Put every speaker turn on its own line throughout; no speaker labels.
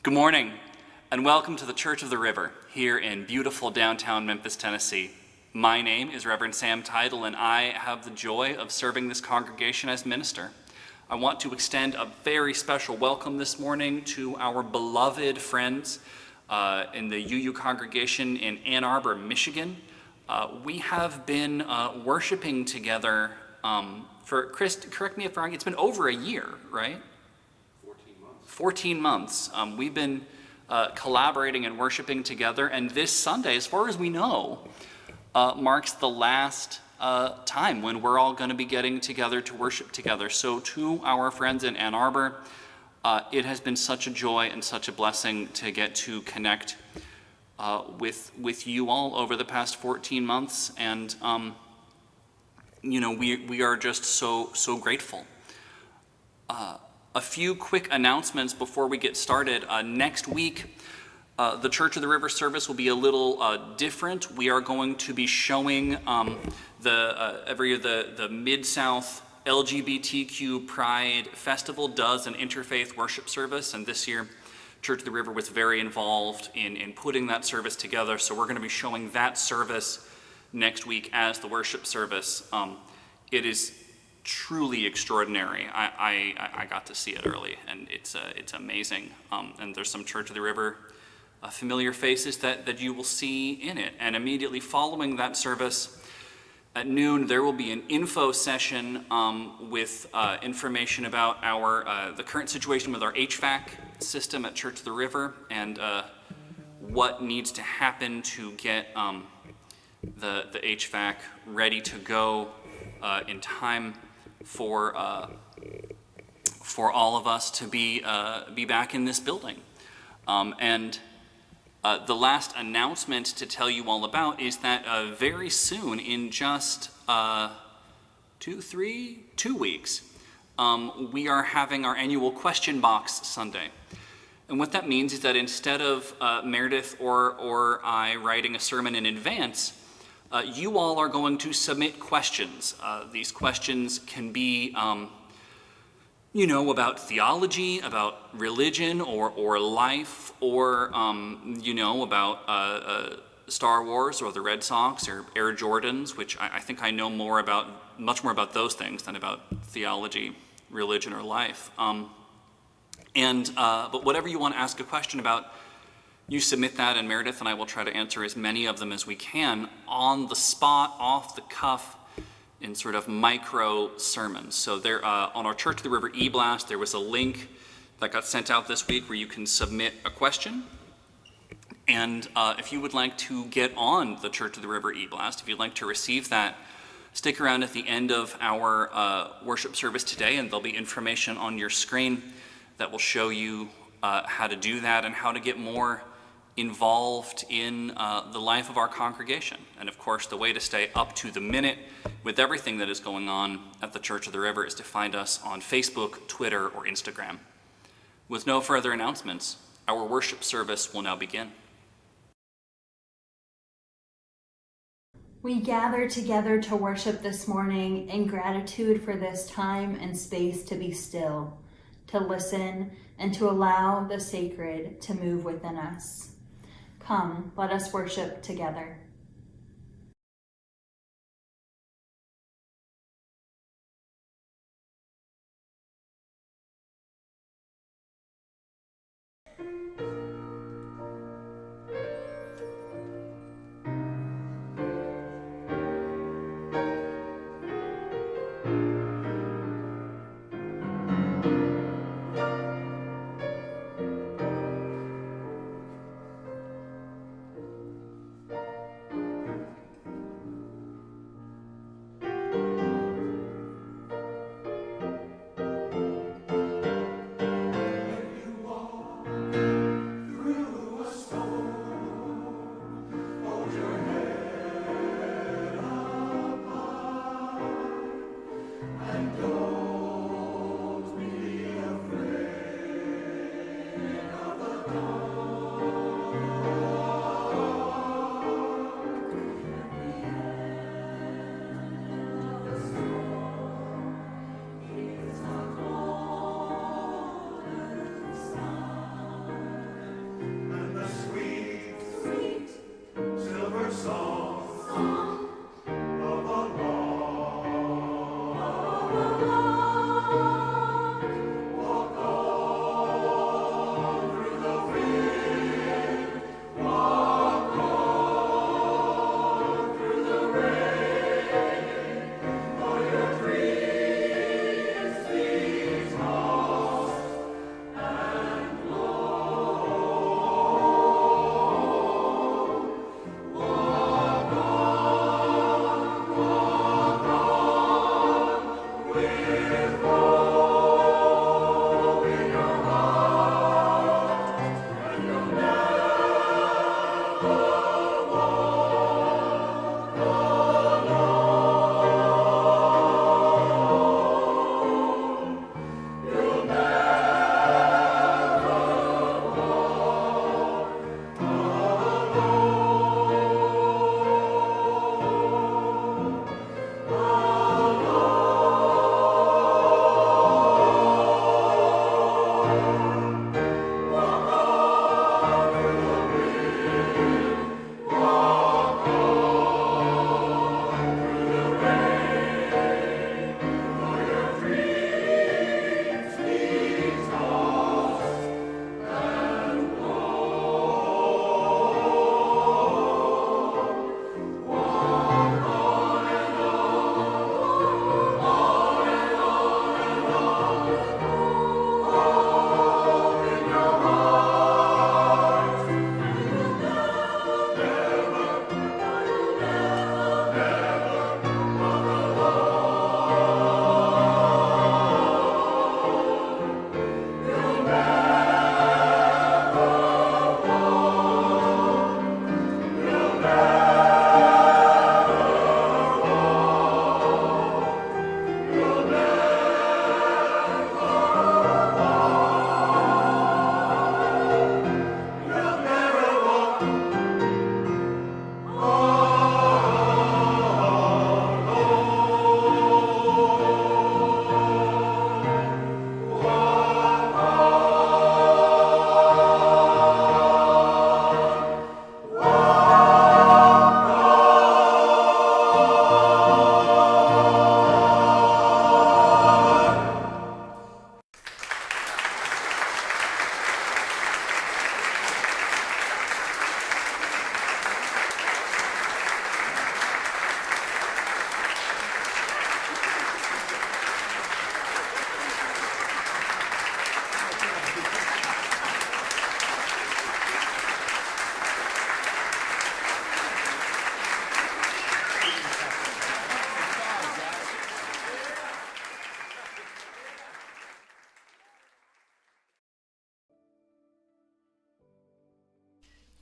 Good morning, and welcome to the Church of the River here in beautiful downtown Memphis, Tennessee. My name is Reverend Sam Teitel, and I have the joy of serving this congregation as minister. I want to extend a very special welcome this morning to our beloved friends in the UU congregation in Ann Arbor, Michigan. We have been worshiping together for, Chris, correct me if I'm wrong, it's been over a year, right? 14 months. We've been collaborating and worshiping together, and this Sunday, as far as we know, marks the last time when we're all going to be getting together to worship together. So to our friends in Ann Arbor, it has been such a joy and such a blessing to get to connect with you all over the past 14 months, and we are just so grateful. A few quick announcements before we get started. Next week, the Church of the River service will be a little different. We are going to be showing every year the Mid-South LGBTQ Pride Festival does an interfaith worship service, and this year Church of the River was very involved in putting that service together, so we're going to be showing that service next week as the worship service. It is truly extraordinary. I got to see it early, and it's amazing. And there's some Church of the River familiar faces that you will see in it. And immediately following that service at noon, there will be an info session with information about the current situation with our HVAC system at Church of the River and what needs to happen to get the HVAC ready to go in time for all of us to be back in this building. And the last announcement to tell you all about is that very soon, in just 2 weeks, we are having our annual Question Box Sunday. And what that means is that instead of Meredith or I writing a sermon in advance, you all are going to submit questions. These questions can be, about theology, about religion or life, or, about Star Wars or the Red Sox or Air Jordans, which I think I know much more about those things than about theology, religion, or life. But whatever you want to ask a question about, you submit that, and Meredith and I will try to answer as many of them as we can on the spot, off the cuff, in sort of micro sermons. So there, on our Church of the River e-blast, there was a link that got sent out this week where you can submit a question. And if you would like to get on the Church of the River e-blast, if you'd like to receive that, stick around at the end of our worship service today, and there'll be information on your screen that will show you how to do that and how to get more involved in the life of our congregation. And of course, the way to stay up to the minute with everything that is going on at the Church of the River is to find us on Facebook, Twitter, or Instagram. With no further announcements, our worship service will now begin.
We gather together to worship this morning in gratitude for this time and space to be still, to listen, and to allow the sacred to move within us. Come, let us worship together.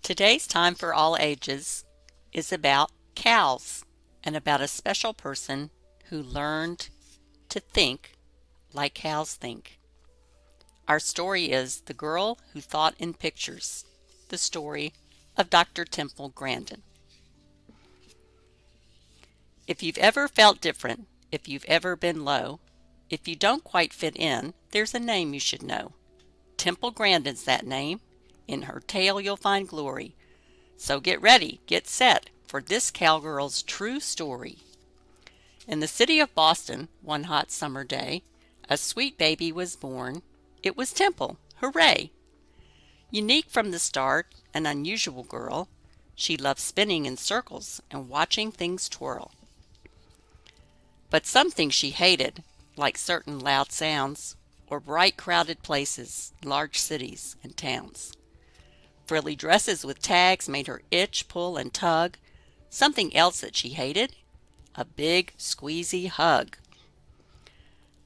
Today's Time for All Ages is about cows and about a special person who learned to think like cows think. Our story is The Girl Who Thought in Pictures, the story of Dr. Temple Grandin. If you've ever felt different, if you've ever been low, if you don't quite fit in, there's a name you should know. Temple Grandin's that name. In her tale you'll find glory. So get ready, get set for this cowgirl's true story. In the city of Boston, one hot summer day, a sweet baby was born. It was Temple. Hooray! Unique from the start, an unusual girl, she loved spinning in circles and watching things twirl. But some things she hated, like certain loud sounds, or bright crowded places, large cities and towns. Frilly dresses with tags made her itch, pull, and tug. Something else that she hated, a big, squeezy hug.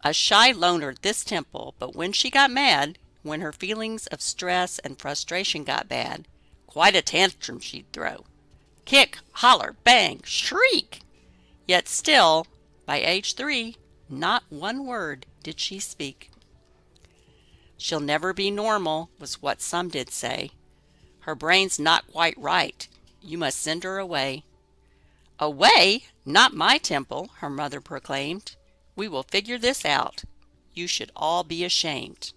A shy loner, this Temple, but when she got mad, when her feelings of stress and frustration got bad, quite a tantrum she'd throw. Kick, holler, bang, shriek! Yet still, by age 3, not one word did she speak. She'll never be normal, was what some did say. Her brain's not quite right. You must send her away. Away? Not my Temple, her mother proclaimed. We will figure this out. You should all be ashamed.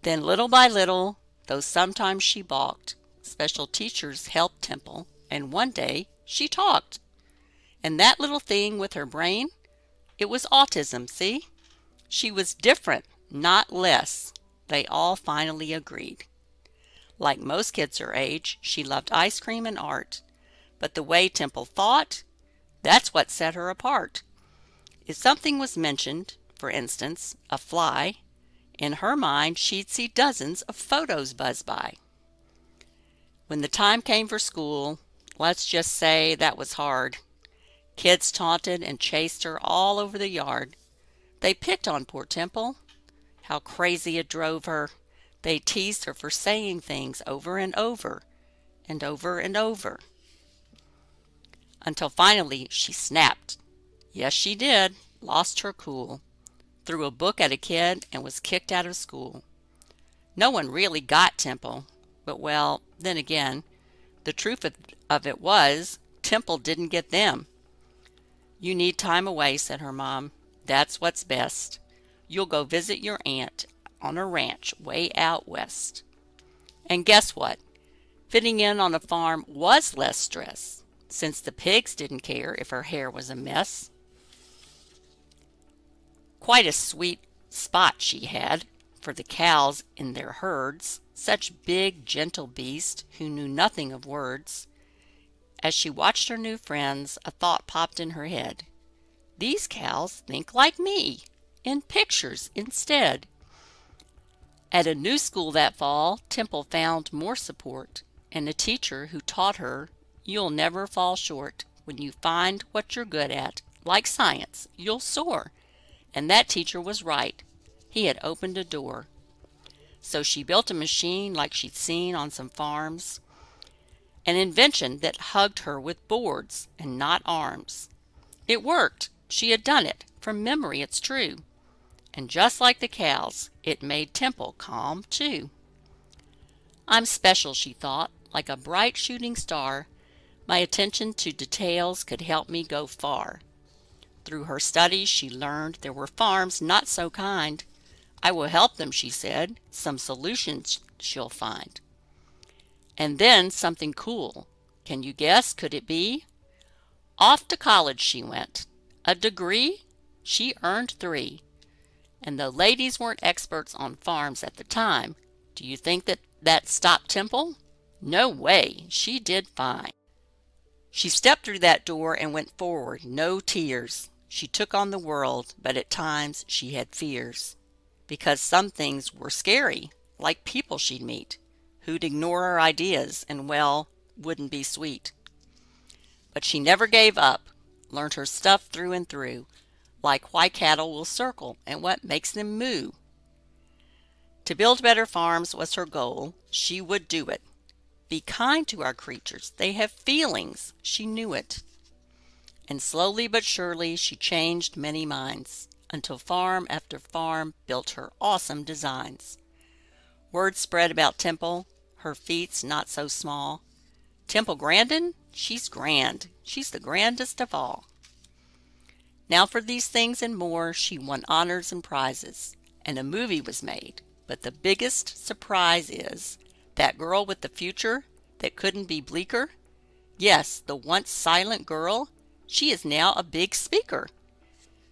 Then little by little, though sometimes she balked, special teachers helped Temple, and one day she talked. And that little thing with her brain, it was autism, see? She was different, not less. They all finally agreed. Like most kids her age, she loved ice cream and art. But the way Temple thought, that's what set her apart. If something was mentioned, for instance, a fly, in her mind she'd see dozens of photos buzz by. When the time came for school, let's just say that was hard. Kids taunted and chased her all over the yard. They picked on poor Temple. How crazy it drove her. They teased her for saying things over and over, and over and over. Until finally she snapped. Yes, she did. Lost her cool. Threw a book at a kid and was kicked out of school. No one really got Temple. But well, then again, the truth of it was, Temple didn't get them. You need time away, said her mom. That's what's best. You'll go visit your aunt on a ranch way out west. And guess what? Fitting in on a farm was less stress, since the pigs didn't care if her hair was a mess. Quite a sweet spot she had for the cows in their herds, such big, gentle beasts who knew nothing of words. As she watched her new friends, a thought popped in her head. These cows think like me, in pictures instead. At a new school that fall, Temple found more support, and a teacher who taught her, you'll never fall short. When you find what you're good at, like science, you'll soar. And that teacher was right. He had opened a door. So she built a machine like she'd seen on some farms, an invention that hugged her with boards and not arms. It worked. She had done it. From memory, it's true. And just like the cows, it made Temple calm too. I'm special, she thought, like a bright shooting star. My attention to details could help me go far. Through her studies, she learned there were farms not so kind. I will help them, she said. Some solutions she'll find. And then something cool. Can you guess? Could it be? Off to college she went. A degree? She earned 3. And though ladies weren't experts on farms at the time, do you think that stopped Temple? No way. She did fine. She stepped through that door and went forward, no tears. She took on the world, but at times she had fears. Because some things were scary, like people she'd meet, who'd ignore her ideas and, well, wouldn't be sweet. But she never gave up, learned her stuff through and through, like why cattle will circle and what makes them moo. To build better farms was her goal. She would do it. Be kind to our creatures. They have feelings. She knew it. And slowly but surely she changed many minds, until farm after farm built her awesome designs. Word spread about Temple, her feats not so small. Temple Grandin, she's grand. She's the grandest of all. Now for these things and more, she won honors and prizes, and a movie was made. But the biggest surprise is that girl with the future that couldn't be bleaker. Yes, the once silent girl, she is now a big speaker.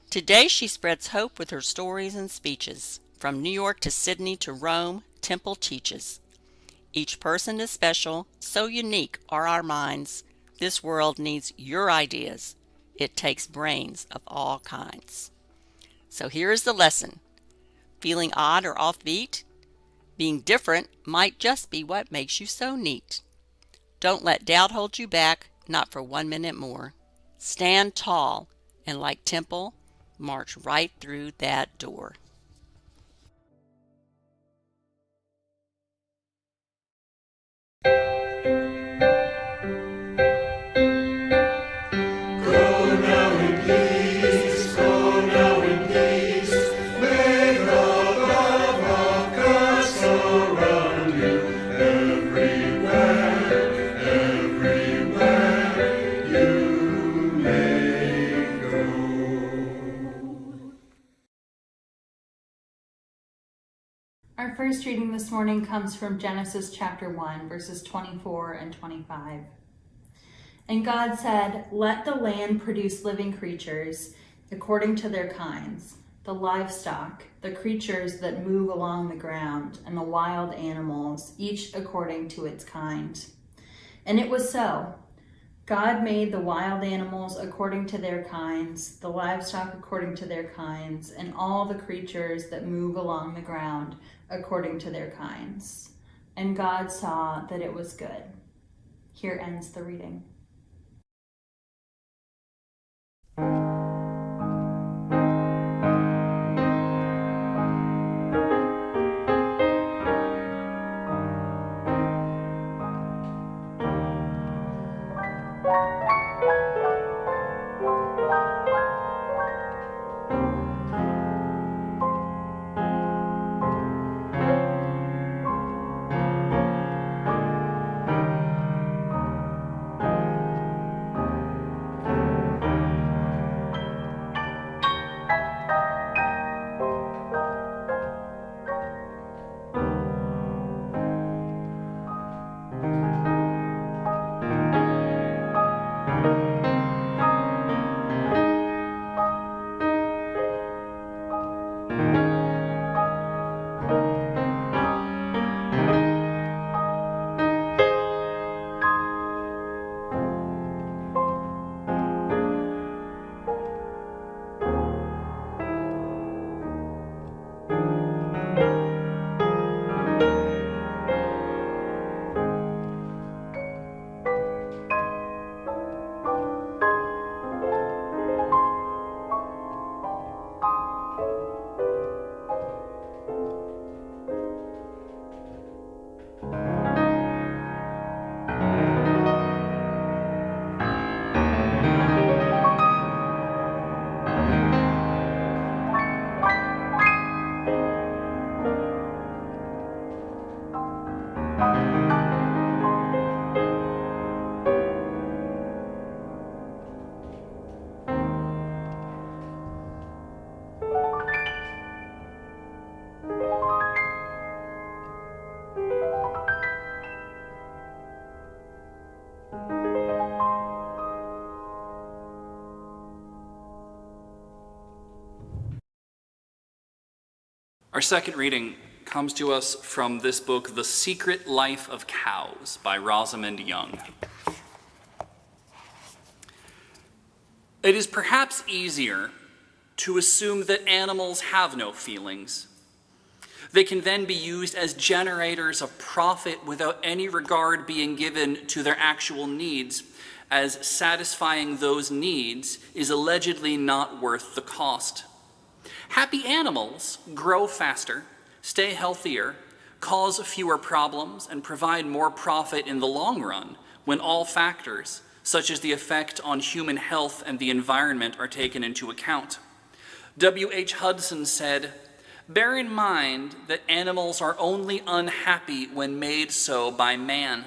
Today she spreads hope with her stories and speeches. From New York to Sydney to Rome, Temple teaches. Each person is special, so unique are our minds. This world needs your ideas. It takes brains of all kinds. So here is the lesson. Feeling odd or offbeat? Being different might just be what makes you so neat. Don't let doubt hold you back, not for 1 minute more. Stand tall and like Temple, march right through that door.
Our first reading this morning comes from Genesis chapter 1, verses 24 and 25. And God said, "Let the land produce living creatures according to their kinds, the livestock, the creatures that move along the ground, and the wild animals, each according to its kind." And it was so. God made the wild animals according to their kinds, the livestock according to their kinds, and all the creatures that move along the ground according to their kinds. And God saw that it was good. Here ends the reading.
Our second reading comes to us from this book, The Secret Life of Cows by Rosamund Young. It is perhaps easier to assume that animals have no feelings. They can then be used as generators of profit without any regard being given to their actual needs, as satisfying those needs is allegedly not worth the cost. Happy animals grow faster, stay healthier, cause fewer problems, and provide more profit in the long run when all factors, such as the effect on human health and the environment, are taken into account. W.H. Hudson said, "Bear in mind that animals are only unhappy when made so by man."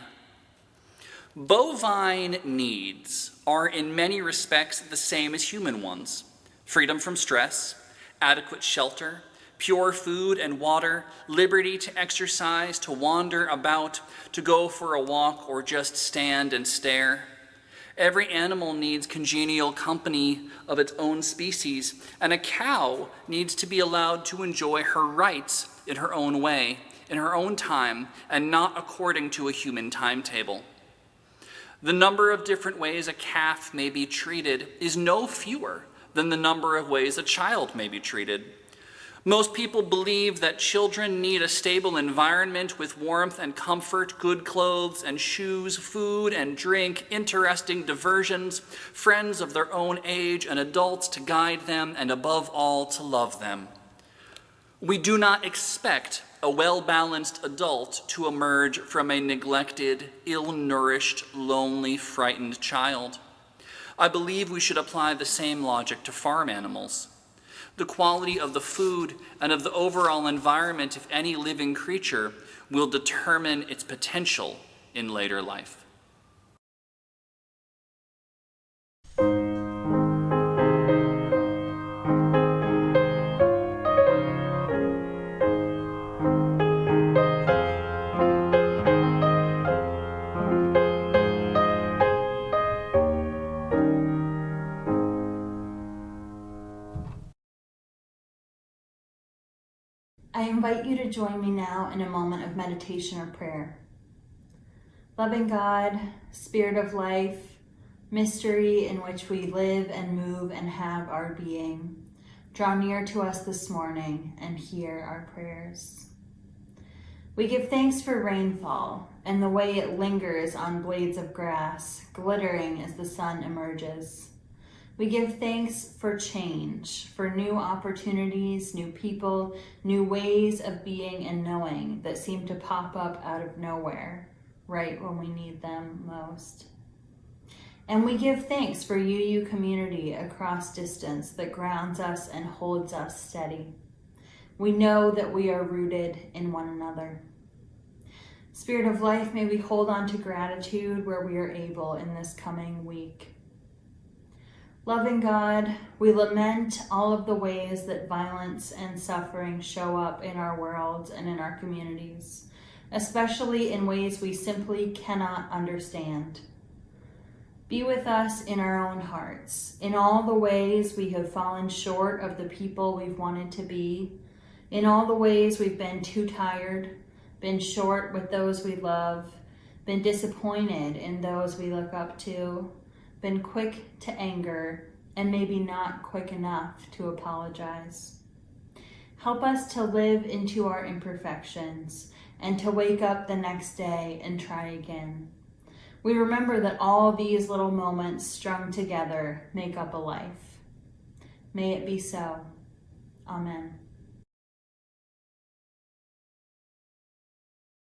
Bovine needs are in many respects the same as human ones: freedom from stress, adequate shelter, pure food and water, liberty to exercise, to wander about, to go for a walk, or just stand and stare. Every animal needs congenial company of its own species, and a cow needs to be allowed to enjoy her rights in her own way, in her own time, and not according to a human timetable. The number of different ways a calf may be treated is no fewer than the number of ways a child may be treated. Most people believe that children need a stable environment with warmth and comfort, good clothes and shoes, food and drink, interesting diversions, friends of their own age, and adults to guide them, and above all, to love them. We do not expect a well-balanced adult to emerge from a neglected, ill-nourished, lonely, frightened child. I believe we should apply the same logic to farm animals. The quality of the food and of the overall environment of any living creature will determine its potential in later life.
I invite you to join me now in a moment of meditation or prayer. Loving God, Spirit of life, mystery in which we live and move and have our being, draw near to us this morning and hear our prayers. We give thanks for rainfall and the way it lingers on blades of grass, glittering as the sun emerges. We give thanks for change, for new opportunities, new people, new ways of being and knowing that seem to pop up out of nowhere, right when we need them most. And we give thanks for UU community across distance that grounds us and holds us steady. We know that we are rooted in one another. Spirit of life, may we hold on to gratitude where we are able in this coming week. Loving God, we lament all of the ways that violence and suffering show up in our world and in our communities, especially in ways we simply cannot understand. Be with us in our own hearts, in all the ways we have fallen short of the people we've wanted to be, in all the ways we've been too tired, been short with those we love, been disappointed in those we look up to, been quick to anger, and maybe not quick enough to apologize. Help us to live into our imperfections and to wake up the next day and try again. We remember that all these little moments strung together make up a life. May it be so. Amen.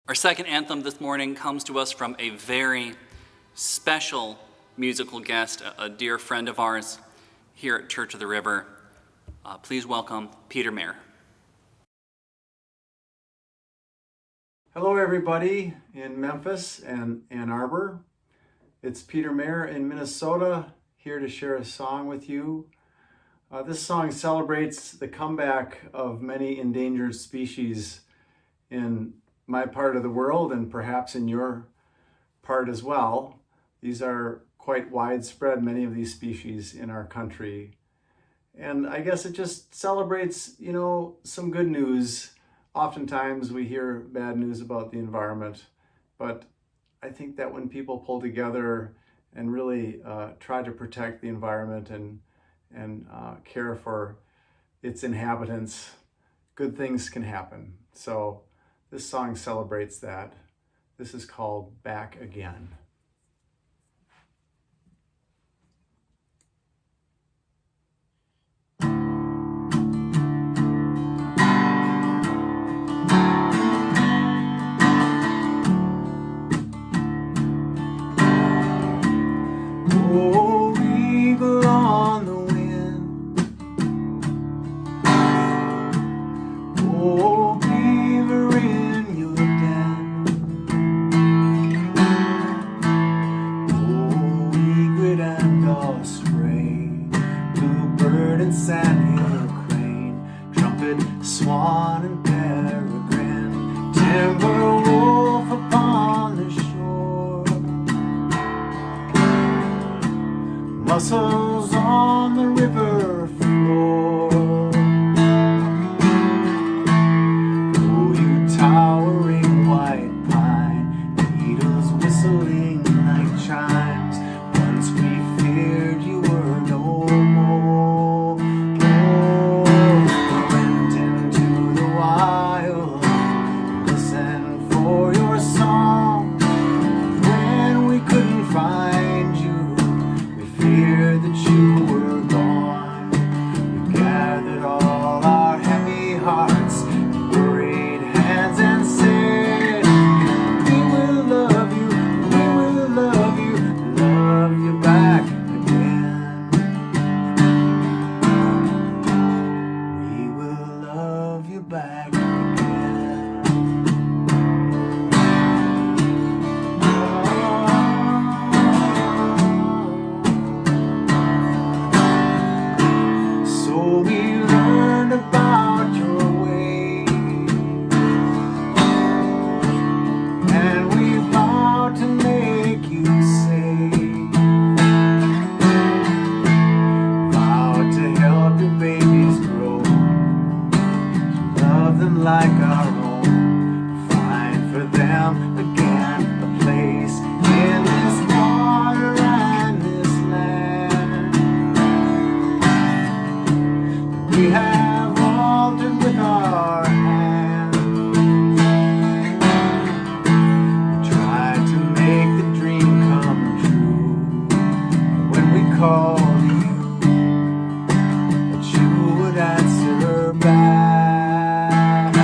Our second anthem this morning comes to us from a very special musical guest, a dear friend of ours here at Church of the River. Please welcome Peter Meyer.
Hello everybody in Memphis and Ann Arbor. It's Peter Meyer in Minnesota, here to share a song with you. This song celebrates the comeback of many endangered species in my part of the world and perhaps in your part as well. These are quite widespread, many of these species in our country. And I guess it just celebrates, some good news. Oftentimes we hear bad news about the environment, but I think that when people pull together and really try to protect the environment and care for its inhabitants, good things can happen. So this song celebrates that. This is called Back Again. Oh, beaver in your den. Oh, egret and osprey, bluebird and sandhill crane, trumpet, swan and peregrine, timber wolf upon the shore, mussels on the river floor. Oh, you towering white pine, needles whistling like chimes. Once we feared you were no more. Oh, we went into the wild, listened for your song. When we couldn't find you, we feared that you were gone. We gathered all our heavy hearts, worried hands, and said, we will love you, we will love you back again. We will love you back again. So we learned about your ways, and we vowed to make you safe, vowed to help your babies grow, to love them like our own, find for them again a place in this water and this land. We have altered with our hands, tried to make the dream come true. When we called you, that you would answer back.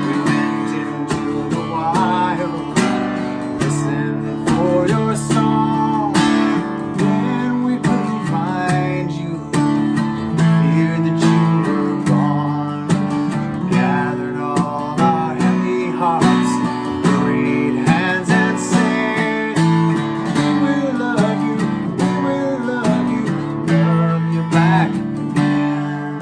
We went into the wild, listened for your song. When we couldn't find you, feared that you were gone. Gathered all our heavy hearts, worried hands, and said, we will love you back again.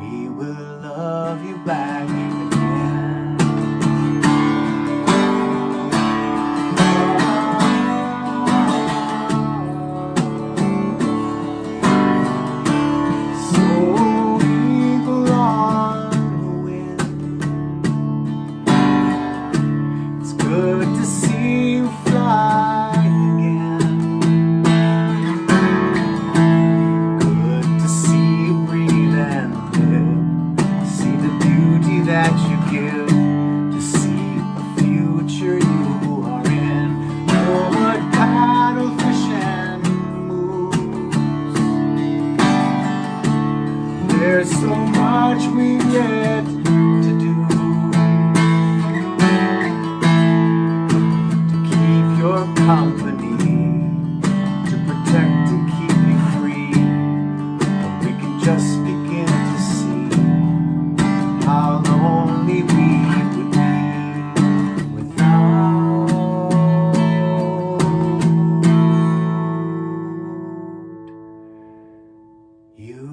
We will love you back again. So eagle on the wind, it's good to see you fly again. Good to see you breathe and live, see the beauty that you give, to see a future you are in. Forward paddle, fish and moves. There's so much we've yet to do, to keep your company, to protect and keep you free. But we can just begin to see how lonely we would be without you.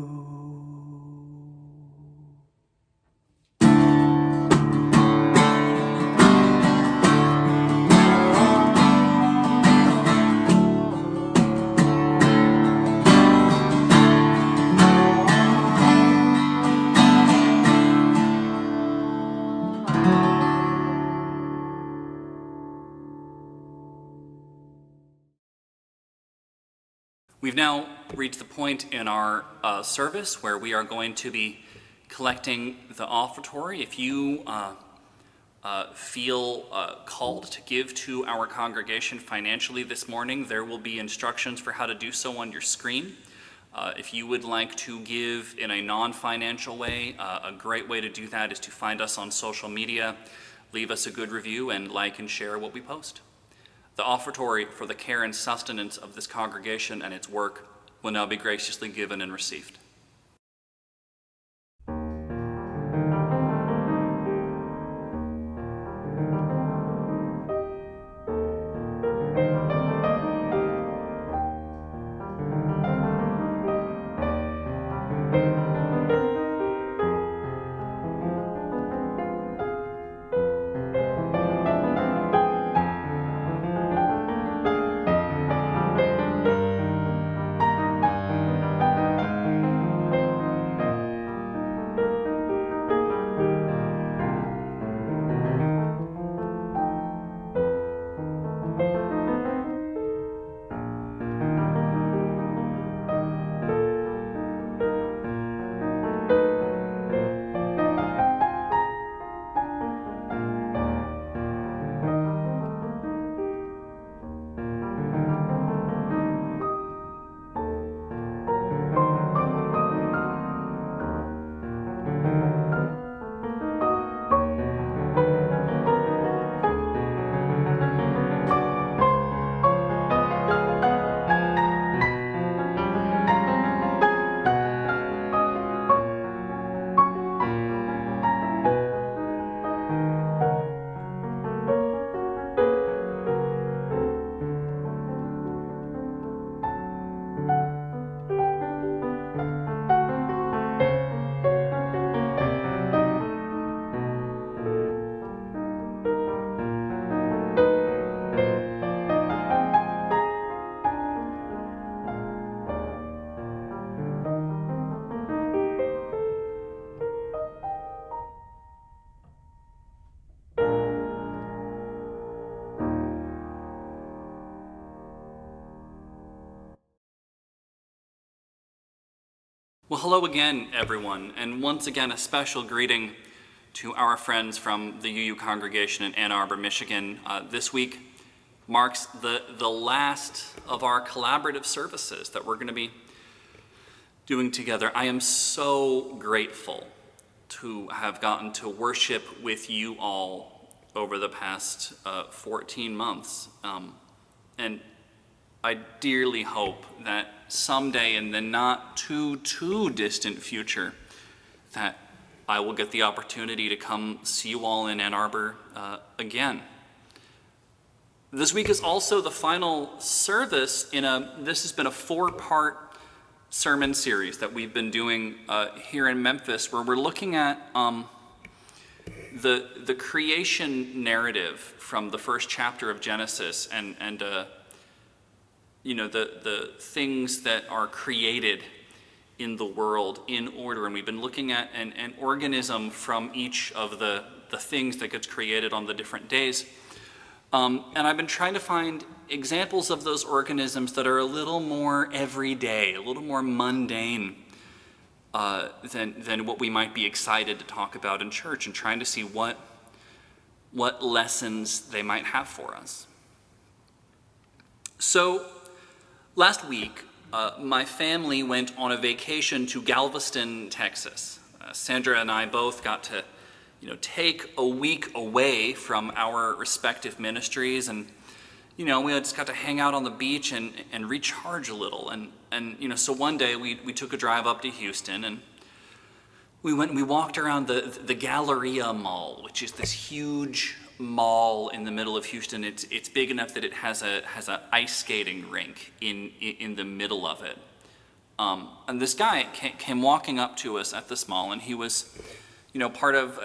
We've now reached the point in our service where we are going to be collecting the offertory. If you feel called to give to our congregation financially this morning, there will be instructions for how to do so on your screen. If you would like to give in a non-financial way, a great way to do that is to find us on social media, leave us a good review, and like and share what we post. The offertory for the care and sustenance of this congregation and its work will now be graciously given and received. Well, hello again, everyone, and once again a special greeting to our friends from the UU congregation in Ann Arbor, Michigan. This week marks the last of our collaborative services that we're going to be doing together. I am so grateful to have gotten to worship with you all over the past 14 months. And I dearly hope that someday in the not too distant future that I will get the opportunity to come see you all in Ann Arbor again. This week is also the final service this has been a 4-part sermon series that we've been doing here in Memphis, where we're looking at the creation narrative from the first chapter of Genesis and the things that are created in the world in order. And we've been looking at an organism from each of the things that gets created on the different days. And I've been trying to find examples of those organisms that are a little more everyday, a little more mundane than what we might be excited to talk about in church, and trying to see what lessons they might have for us. So last week, my family went on a vacation to Galveston, Texas. Sandra and I both got to take a week away from our respective ministries, and we just got to hang out on the beach and recharge a little. And so one day we took a drive up to Houston, and we went and we walked around the Galleria Mall, which is this huge mall in the middle of Houston. It's big enough that it has a ice skating rink in the middle of it. And this guy came walking up to us at this mall, and he was part of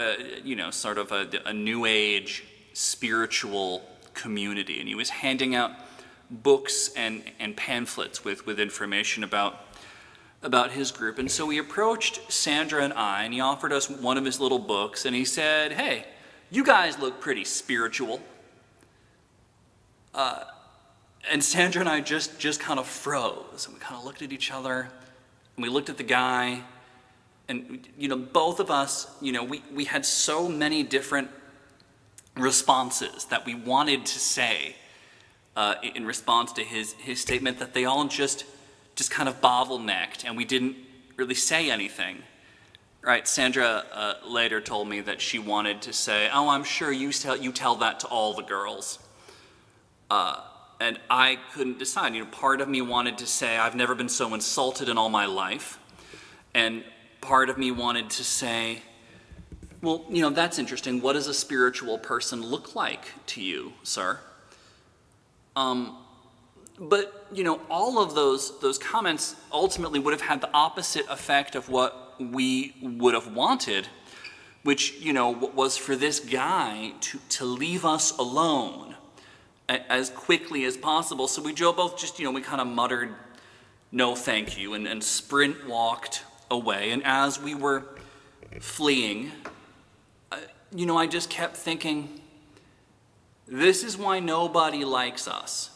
sort of a new age spiritual community, and he was handing out books and pamphlets with information about his group. And so he approached Sandra and I, and he offered us one of his little books, and he said, "Hey, you guys look pretty spiritual." And Sandra and I just kind of froze, and we kind of looked at each other, and we looked at the guy. And, both of us, we had so many different responses that we wanted to say in response to his statement, that they all just kind of bottlenecked, and we didn't really say anything. Right? Sandra later told me that she wanted to say, "Oh, I'm sure you tell that to all the girls." And I couldn't decide. Part of me wanted to say, "I've never been so insulted in all my life." And part of me wanted to say, "Well, that's interesting. What does a spiritual person look like to you, sir?" But all of those comments ultimately would have had the opposite effect of what we would have wanted, which was for this guy to leave us alone as quickly as possible. So we both just we kind of muttered, "No, thank you," and sprint walked away. And as we were fleeing, I just kept thinking, this is why nobody likes us,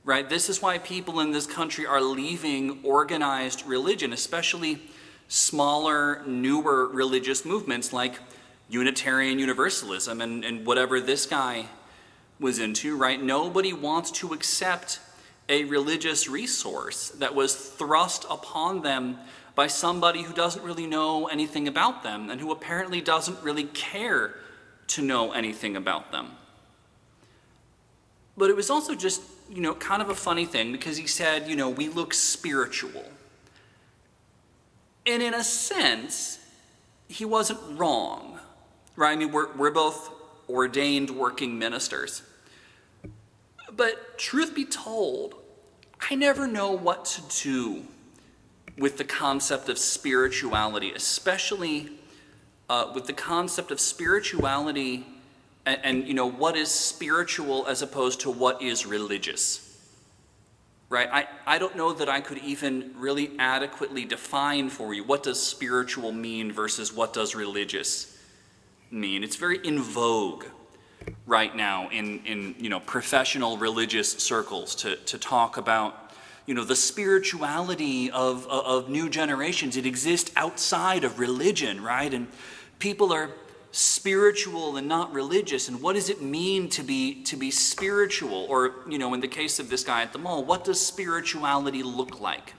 right? This is why people in this country are leaving organized religion, especially smaller, newer religious movements like Unitarian Universalism and whatever this guy was into, right? Nobody wants to accept a religious resource that was thrust upon them by somebody who doesn't really know anything about them, and who apparently doesn't really care to know anything about them. But it was also just, kind of a funny thing, because he said, we look spiritual. And in a sense, he wasn't wrong, right? I mean, we're both ordained working ministers. But truth be told, I never know what to do with the concept of spirituality, especially with the concept of spirituality and what is spiritual as opposed to what is religious, right? I don't know that I could even really adequately define for you what does spiritual mean versus what does religious mean. It's very in vogue right now in professional religious circles to talk about the spirituality of new generations. It exists outside of religion, right? And people are spiritual and not religious. And what does it mean to be spiritual? Or, in the case of this guy at the mall, what does spirituality look like?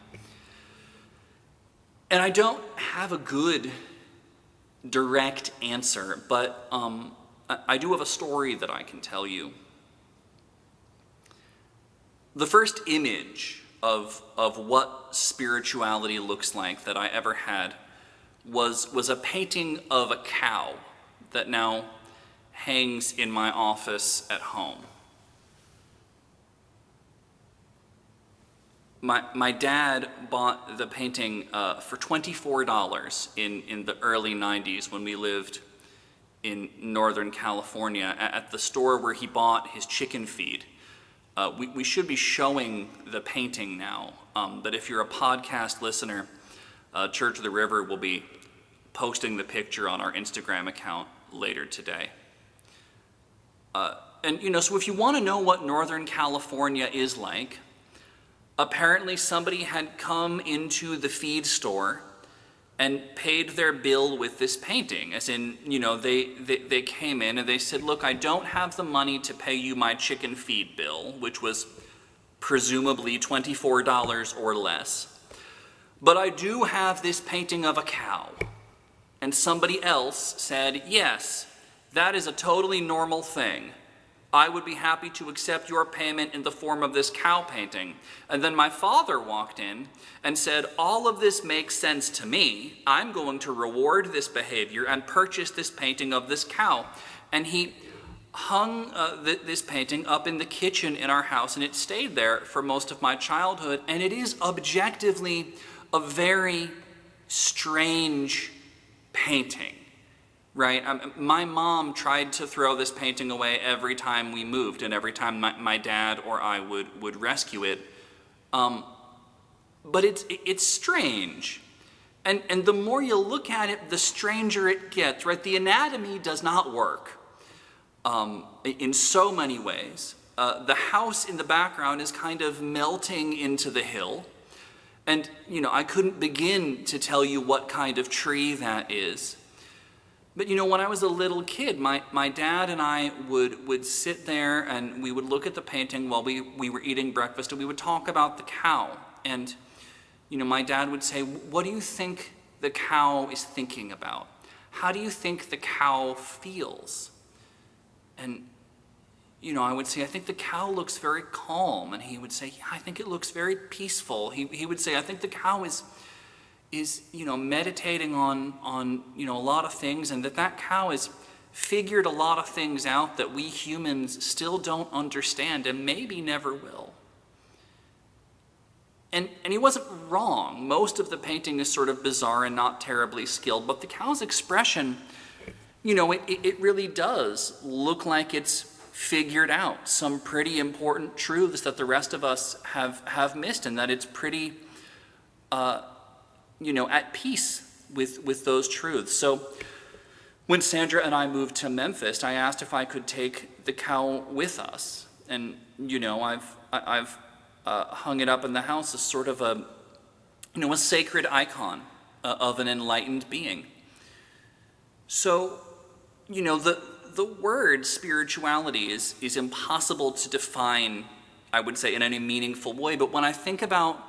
And I don't have a good direct answer, but I do have a story that I can tell you. The first image of what spirituality looks like that I ever had was a painting of a cow that now hangs in my office at home. My dad bought the painting for $24 in the early 90s when we lived in Northern California at the store where he bought his chicken feed. We should be showing the painting now, but if you're a podcast listener, Church of the River will be posting the picture on our Instagram account later today. So if you want to know what Northern California is like, apparently somebody had come into the feed store and paid their bill with this painting. As in, they came in and they said, look, I don't have the money to pay you my chicken feed bill, which was presumably $24 or less, but I do have this painting of a cow. And somebody else said, yes, that is a totally normal thing. I would be happy to accept your payment in the form of this cow painting. And then my father walked in and said, all of this makes sense to me. I'm going to reward this behavior and purchase this painting of this cow. And he hung this painting up in the kitchen in our house, and it stayed there for most of my childhood. And it is objectively a very strange painting. Right? My mom tried to throw this painting away every time we moved, and every time my dad or I would rescue it. But it's strange. And the more you look at it, the stranger it gets, right? The anatomy does not work in so many ways. The house in the background is kind of melting into the hill. And, I couldn't begin to tell you what kind of tree that is. But when I was a little kid, my dad and I would sit there and we would look at the painting while we were eating breakfast, and we would talk about the cow. And, my dad would say, what do you think the cow is thinking about? How do you think the cow feels? And, I would say, I think the cow looks very calm. And he would say, yeah, I think it looks very peaceful. He would say, I think the cow is meditating on a lot of things, and that cow has figured a lot of things out that we humans still don't understand and maybe never will. And he wasn't wrong. Most of the painting is sort of bizarre and not terribly skilled, but the cow's expression, it really does look like it's figured out some pretty important truths that the rest of us have missed, and that it's pretty at peace with those truths. So when Sandra and I moved to Memphis, I asked if I could take the cow with us. And, I've hung it up in the house as sort of a sacred icon of an enlightened being. So, the word spirituality is impossible to define, I would say, in any meaningful way. But when I think about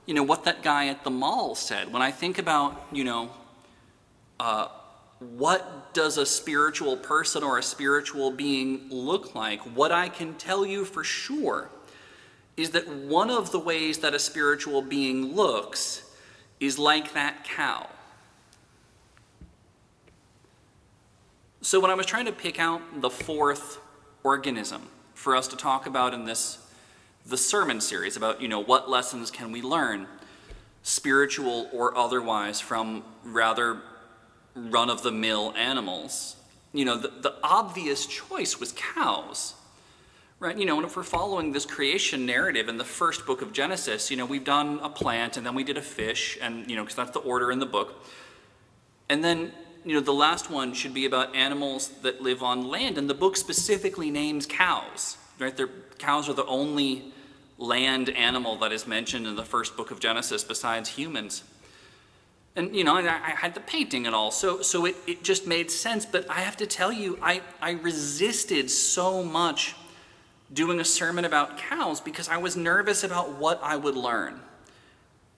what that guy at the mall said, when I think about, what does a spiritual person or a spiritual being look like, what I can tell you for sure is that one of the ways that a spiritual being looks is like that cow. So when I was trying to pick out the fourth organism for us to talk about in the sermon series about, what lessons can we learn, spiritual or otherwise, from rather run-of-the-mill animals, the obvious choice was cows, right? And if we're following this creation narrative in the first book of Genesis, we've done a plant, and then we did a fish, and, because that's the order in the book. And then, the last one should be about animals that live on land, and the book specifically names cows, right? Cows are the only land animal that is mentioned in the first book of Genesis besides humans. And, you know, I had the painting and all, so it just made sense. But I have to tell you, I resisted so much doing a sermon about cows because I was nervous about what I would learn,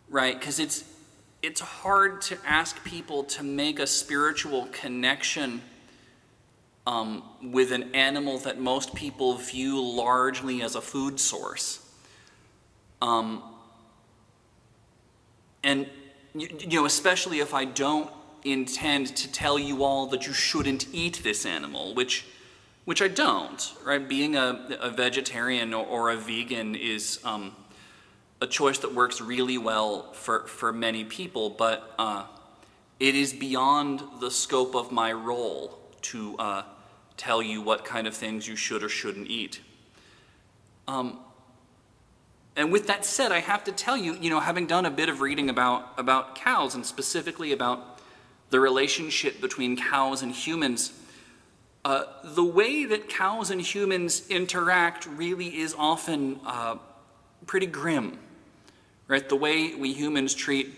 right? Because it's hard to ask people to make a spiritual connection with an animal that most people view largely as a food source. And, you know, especially if I don't intend to tell you all that you shouldn't eat this animal, which I don't, right? Being a vegetarian or a vegan is a choice that works really well for many people, but it is beyond the scope of my role to tell you what kind of things you should or shouldn't eat. And with that said, I have to tell you, you know, having done a bit of reading about cows and specifically about the relationship between cows and humans, the way that cows and humans interact really is often pretty grim, right? The way we humans treat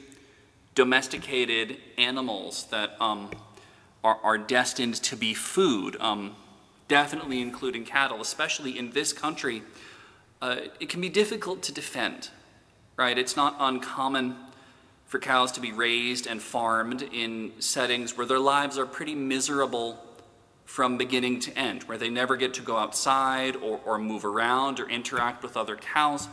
domesticated animals that are destined to be food, definitely including cattle, especially in this country, it can be difficult to defend, right? It's not uncommon for cows to be raised and farmed in settings where their lives are pretty miserable from beginning to end, where they never get to go outside or move around or interact with other cows.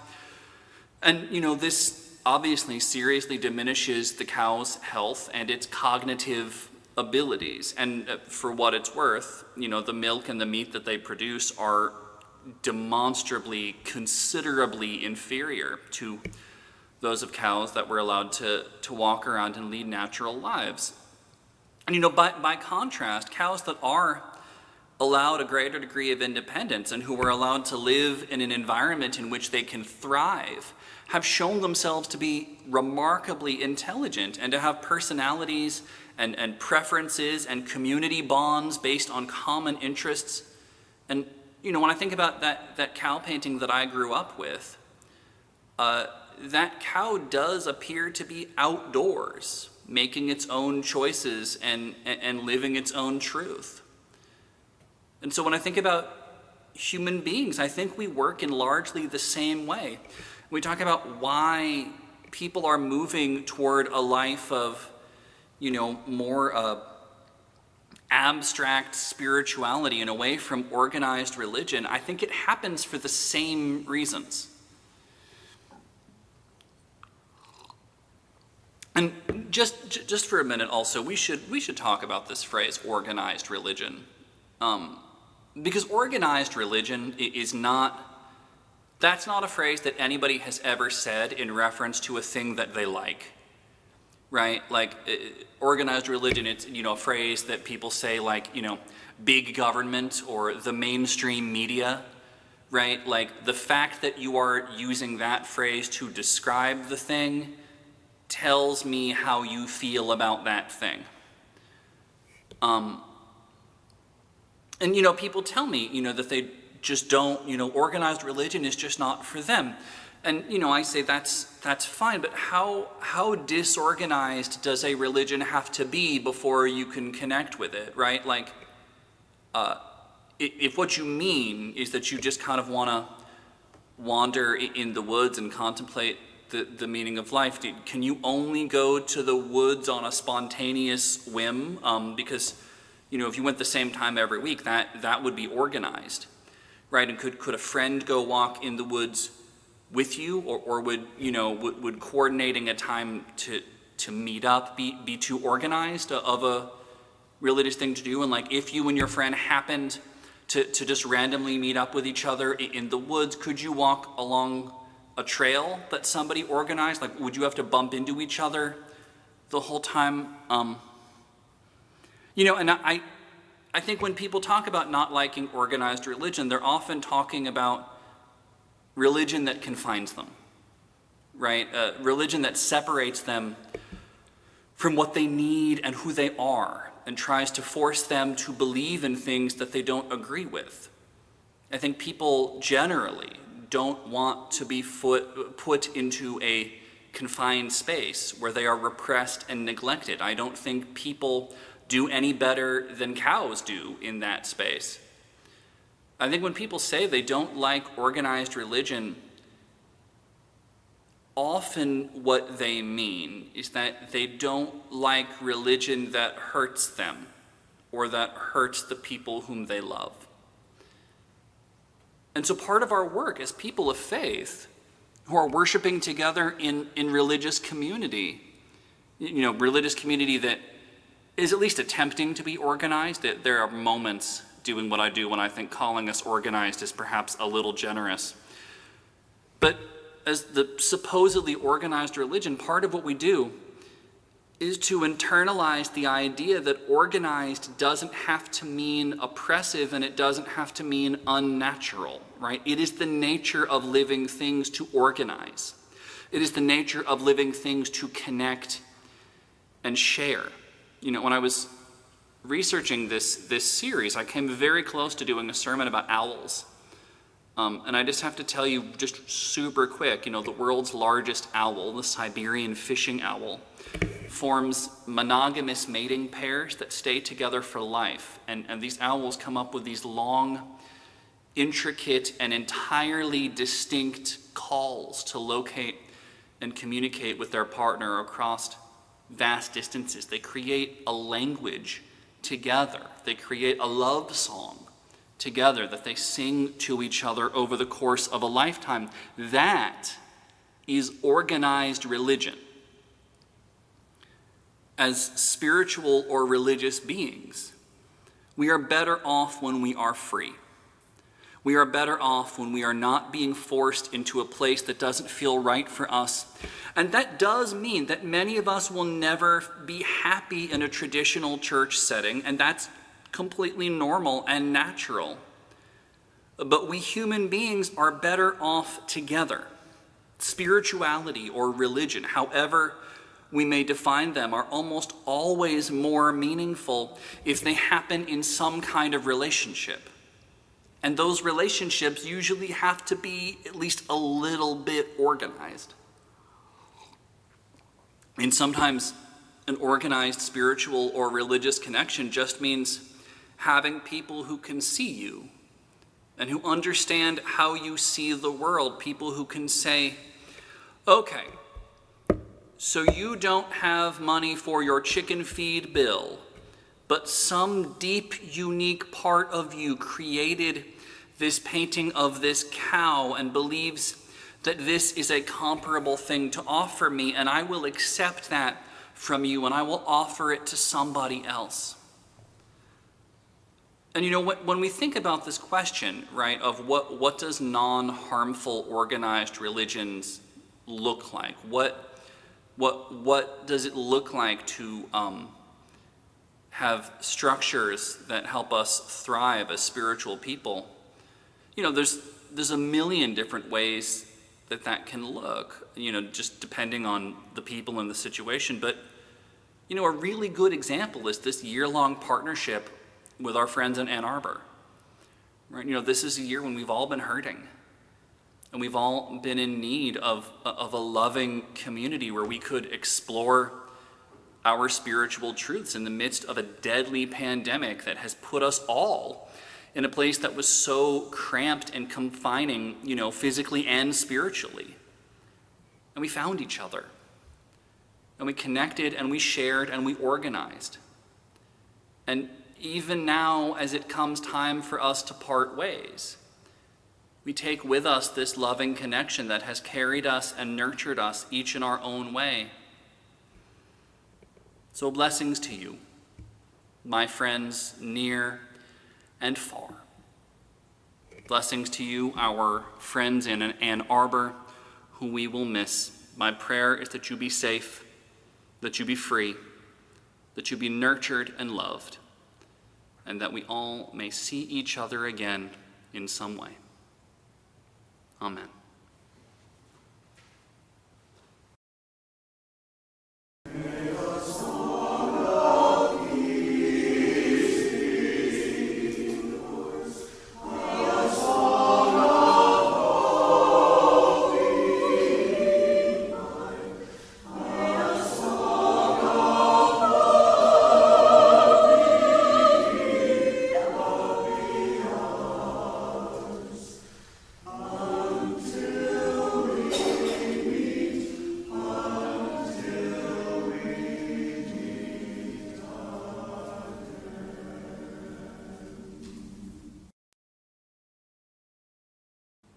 And, you know, this obviously seriously diminishes the cow's health and its cognitive abilities. And for what it's worth, you know, the milk and the meat that they produce are demonstrably, considerably inferior to those of cows that were allowed to walk around and lead natural lives. And, you know, by contrast, cows that are allowed a greater degree of independence and who are allowed to live in an environment in which they can thrive have shown themselves to be remarkably intelligent and to have personalities and preferences and community bonds based on common interests. And, you know, when I think about that cow painting that I grew up with, that cow does appear to be outdoors, making its own choices and living its own truth. And so when I think about human beings, I think we work in largely the same way. We talk about why people are moving toward a life of, you know, more abstract spirituality and away from organized religion. I think it happens for the same reasons. And just for a minute also, we should talk about this phrase, organized religion. Because organized religion is that's not a phrase that anybody has ever said in reference to a thing that they like, right? Like, organized religion, it's, you know, a phrase that people say like, you know, big government or the mainstream media, right? Like, the fact that you are using that phrase to describe the thing tells me how you feel about that thing. And, you know, people tell me, you know, that they just don't, you know, organized religion is just not for them. And, you know, I say that's fine, but how disorganized does a religion have to be before you can connect with it, right? Like, if what you mean is that you just kind of want to wander in the woods and contemplate the meaning of life, can you only go to the woods on a spontaneous whim? Because, you know, if you went the same time every week, that would be organized, right? And could a friend go walk in the woods with you, or would, you know, would coordinating a time to meet up be too organized of a religious thing to do? And like, if you and your friend happened to just randomly meet up with each other in the woods, could you walk along a trail that somebody organized? Like, would you have to bump into each other the whole time? You know, and I think when people talk about not liking organized religion, they're often talking about religion that confines them, right? Religion that separates them from what they need and who they are, and tries to force them to believe in things that they don't agree with. I think people generally don't want to be put into a confined space where they are repressed and neglected. I don't think people do any better than cows do in that space. I think when people say they don't like organized religion, often what they mean is that they don't like religion that hurts them or that hurts the people whom they love. And so part of our work as people of faith who are worshiping together in religious community, religious community that is at least attempting to be organized. There are moments doing what I do when I think calling us organized is perhaps a little generous. But as the supposedly organized religion, part of what we do is to internalize the idea that organized doesn't have to mean oppressive and it doesn't have to mean unnatural, right? It is the nature of living things to organize. It is the nature of living things to connect and share. When I was researching this series, I came very close to doing a sermon about owls. And I just have to tell you just super quick, the world's largest owl, the Siberian fishing owl, forms monogamous mating pairs that stay together for life. And these owls come up with these long, intricate, and entirely distinct calls to locate and communicate with their partner across vast distances. They create a language together. They create a love song together that they sing to each other over the course of a lifetime. That is organized religion. As spiritual or religious beings, we are better off when we are free. We are better off when we are not being forced into a place that doesn't feel right for us. And that does mean that many of us will never be happy in a traditional church setting, and that's completely normal and natural. But we human beings are better off together. Spirituality or religion, however we may define them, are almost always more meaningful if they happen in some kind of relationship. And those relationships usually have to be at least a little bit organized. And sometimes an organized spiritual or religious connection just means having people who can see you and who understand how you see the world, people who can say, okay, so you don't have money for your chicken feed bill, but some deep, unique part of you created this painting of this cow and believes that this is a comparable thing to offer me, and I will accept that from you, and I will offer it to somebody else. And when we think about this question, right, of what does non-harmful organized religions look like? What does it look like to have structures that help us thrive as spiritual people? There's a million different ways that can look, just depending on the people and the situation. But, a really good example is this year-long partnership with our friends in Ann Arbor. Right? This is a year when we've all been hurting. And we've all been in need of a loving community where we could explore our spiritual truths in the midst of a deadly pandemic that has put us all in a place that was so cramped and confining, physically and spiritually. And we found each other. And we connected and we shared and we organized. And even now, as it comes time for us to part ways, we take with us this loving connection that has carried us and nurtured us each in our own way. So blessings to you, my friends near and far. Blessings to you, our friends in Ann Arbor, who we will miss. My prayer is that you be safe, that you be free, that you be nurtured and loved, and that we all may see each other again in some way. Amen.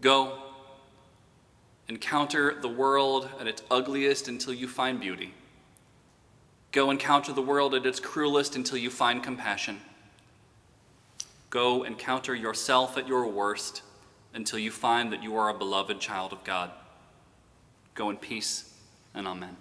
Go, encounter the world at its ugliest until you find beauty. Go encounter the world at its cruelest until you find compassion. Go encounter yourself at your worst until you find that you are a beloved child of God. Go in peace, and amen.